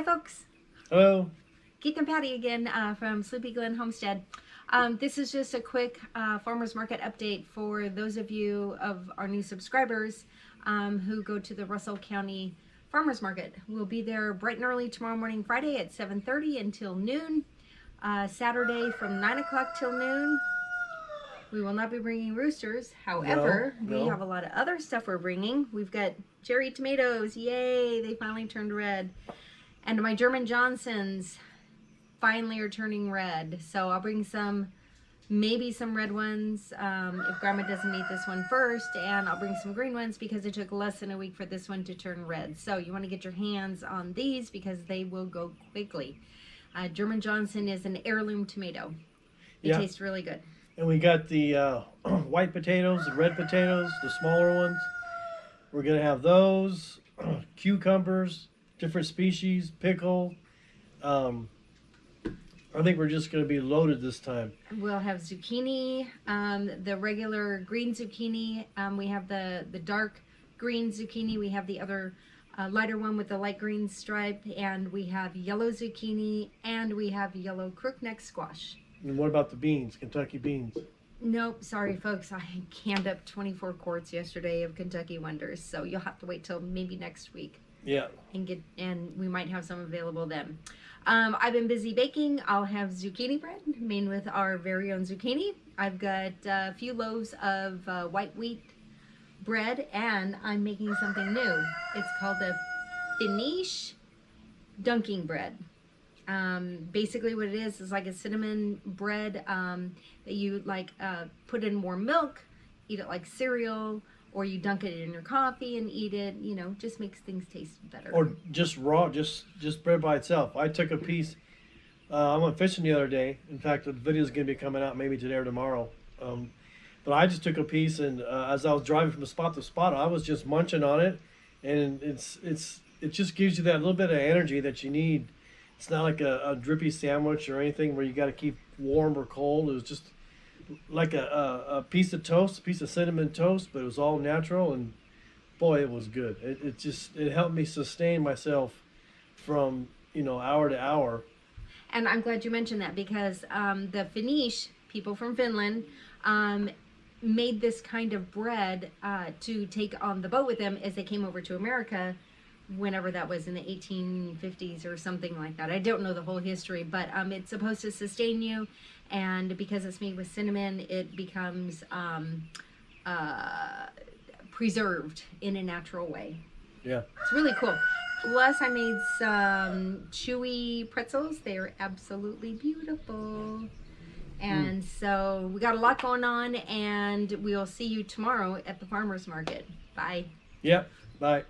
Hi, folks. Hello. Keith and Patty again from Sleepy Glen Homestead. This is just a quick farmers market update for those of you of our new subscribers who go to the Russell County Farmers Market. We'll be there bright and early tomorrow morning, Friday at 7:30 until noon. Saturday from 9 o'clock till noon. We will not be bringing roosters. However, No. we have a lot of other stuff we're bringing. We've got cherry tomatoes. Yay, they finally turned red. And my German Johnsons finally are turning red. So I'll bring maybe some red ones if Grandma doesn't eat this one first. And I'll bring some green ones because it took less than a week for this one to turn red. So you want to get your hands on these because they will go quickly. German Johnson is an heirloom tomato. They taste really good. And we got the white potatoes, the red potatoes, the smaller ones. We're going to have those, cucumbers, different species, pickle. I think we're just going to be loaded this time. We'll have zucchini, the regular green zucchini. We have the dark green zucchini. We have the other lighter one with the light green stripe. And we have yellow zucchini. And we have yellow crookneck squash. And what about the beans, Kentucky beans? Nope, sorry folks. I canned up 24 quarts yesterday of Kentucky Wonders. So you'll have to wait till maybe next week. Yeah. And we might have some available then. I've been busy baking. I'll have zucchini bread made with our very own zucchini. I've got a few loaves of white wheat bread, and I'm making something new. It's called a finish dunking bread. Basically what it is like a cinnamon bread that you put in warm milk, eat it like cereal, or you dunk it in your coffee and eat it. You know, just makes things taste better. Or just raw, just bread by itself. I took a piece. I went fishing the other day. In fact, the video is going to be coming out maybe today or tomorrow. But I just took a piece, and as I was driving from spot to spot, I was just munching on it, and it just gives you that little bit of energy that you need. It's not like a drippy sandwich or anything where you got to keep warm or cold. It was just like a piece of toast, a piece of cinnamon toast, but it was all natural, and boy, it was good. It helped me sustain myself from hour to hour. And I'm glad you mentioned that because the Finnish people from Finland made this kind of bread to take on the boat with them as they came over to America, whenever that was in the 1850s or something like that. I don't know the whole history, but it's supposed to sustain you, and because it's made with cinnamon, it becomes preserved in a natural way. Yeah. It's really cool. Plus, I made some chewy pretzels. They are absolutely beautiful. And so we got a lot going on, and we'll see you tomorrow at the farmers market. Bye. Yep. Bye.